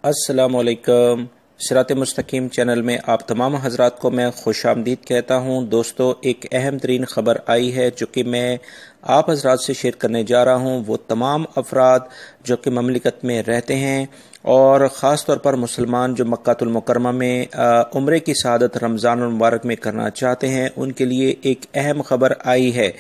अस्सलाम वालेकुम। सिरात मुस्तकीम चैनल में आप तमाम हजरात को मैं खुश आमदीद कहता हूँ। दोस्तों, एक अहम तरीन ख़बर आई है जो कि मैं आप हजरात से शेयर करने जा रहा हूँ। वो तमाम अफराद जो कि ममलिकत में रहते हैं और ख़ास तौर पर मुसलमान जो मक्कातुल मुकर्रमा में उम्रे की सआदत रमज़ान मुबारक में करना चाहते हैं, उनके लिए एक अहम ख़बर आई है।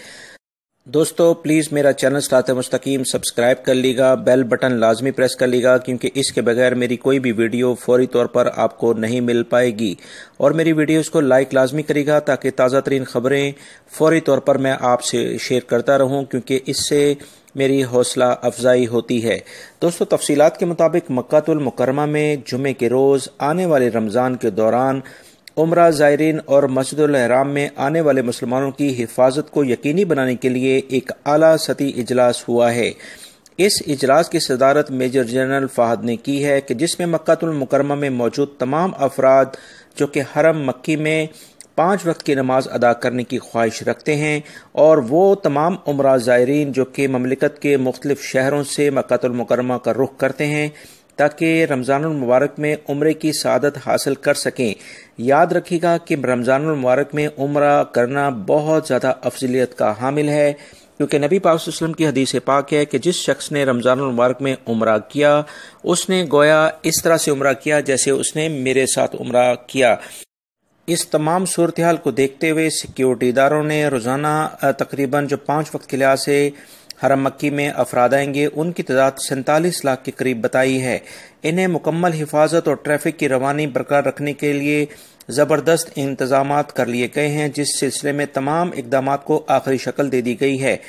दोस्तों, प्लीज़ मेरा चैनल सिरात मुस्तकीम सब्सक्राइब कर लीजिएगा, बेल बटन लाजमी प्रेस कर लीजिएगा, क्योंकि इसके बगैर मेरी कोई भी वीडियो फौरी तौर पर आपको नहीं मिल पाएगी। और मेरी वीडियोस को लाइक लाजमी करिएगा ताकि ताज़ा तरीन ख़बरें फौरी तौर पर मैं आपसे शेयर करता रहूं, क्योंकि इससे मेरी हौसला अफजाई होती है। दोस्तों, तफसीलात के मुताबिक मक्कातुल मुकर्रमा में जुमे के रोज़ आने वाले रमज़ान के दौरान उम्रा ज़ायरीन और मस्जिदुल हराम में आने वाले मुसलमानों की हिफाजत को यकीनी बनाने के लिए एक आला सती इजलास हुआ है। इस इजलास की सदारत मेजर जनरल फाहद ने की है कि जिसमें मक्कातुल मुकर्रमा में मौजूद तमाम अफराद जो कि हरम मक्की में 5 वक्त की नमाज अदा करने की ख्वाहिश रखते हैं, और वो तमाम उम्रा ज़ायरीन जो कि ममलिकत के मुख्तलिफ शहरों से मक्कातुल मुकर्रमा का रुख करते हैं ताकि रमज़ानुल मुबारक में उम्रे की सआदत हासिल कर सकें। याद रखिएगा कि रमज़ानुल मुबारक में उम्रा करना बहुत ज़्यादा अफजलियत का हामिल है, क्योंकि नबी पाक सल्लल्लाहु अलैहि वसल्लम की हदीस पाक है कि जिस शख्स ने रमज़ानुल मुबारक में उम्रा किया, उसने गोया इस तरह से उम्रा किया जैसे उसने मेरे साथ उम्रा किया। इस तमाम सूरत हाल को देखते हुए सिक्योरिटी इदारों ने रोज़ाना तकरीबन जो 5 वक्त के लिहाज से हरम मक्की में अफराद आएंगे, उनकी तादाद 47 लाख के करीब बताई है। इन्हें मुकम्मल हिफाजत और ट्रैफिक की रवानी बरकरार रखने के लिए ज़बरदस्त इंतजामात कर लिए गए हैं, जिस सिलसिले में तमाम इकदामात को आखिरी शक्ल दे दी गई है।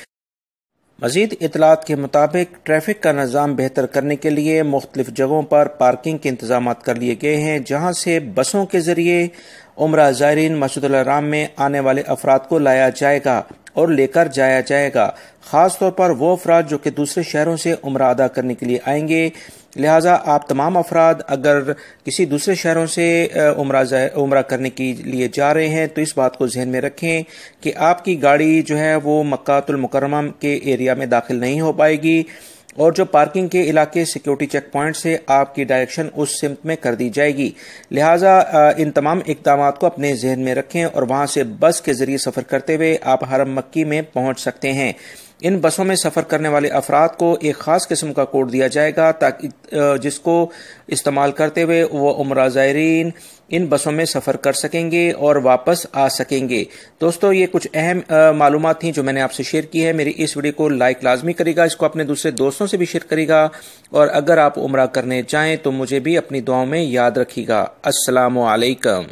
मज़ीद इतलात के मुताबिक ट्रैफिक का निज़ाम बेहतर करने के लिए मुख्तलिफ जगहों पर पार्किंग के इंतजामात कर लिए गए हैं, जहाँ से बसों के ज़रिए उम्रा ज़ायरीन मस्जिदुल हराम में आने वाले अफराद को लाया जाएगा और लेकर जाया जाएगा। ख़ास तौर पर वो अफराद जो कि दूसरे शहरों से उम्रा अदा करने के लिए आएंगे। लिहाजा आप तमाम अफराद अगर किसी दूसरे शहरों से उम्रा करने के लिए जा रहे हैं तो इस बात को जहन में रखें कि आपकी गाड़ी जो है वो मक्कातुल मुकर्रमा के एरिया में दाखिल नहीं हो पाएगी, और जो पार्किंग के इलाके सिक्योरिटी चेक पॉइंट से आपकी डायरेक्शन उस सिमत में कर दी जाएगी। लिहाजा इन तमाम इक़दामात को अपने जहन में रखें और वहां से बस के जरिए सफ़र करते हुए आप हरम मक्की में पहुंच सकते हैं। इन बसों में सफ़र करने वाले अफराद को एक ख़ास किस्म का कोड दिया जाएगा ताकि जिसको इस्तेमाल करते हुए वो उम्रा ज़ायरीन इन बसों में सफ़र कर सकेंगे और वापस आ सकेंगे। दोस्तों, ये कुछ अहम मालूमात थी जो मैंने आपसे शेयर की है। मेरी इस वीडियो को लाइक लाजमी करेगा, इसको अपने दूसरे दोस्तों से भी शेयर करेगा, और अगर आप उम्रा करने जाएं तो मुझे भी अपनी दुआओं में याद रखिएगा। अस्सलामु अलैकुम।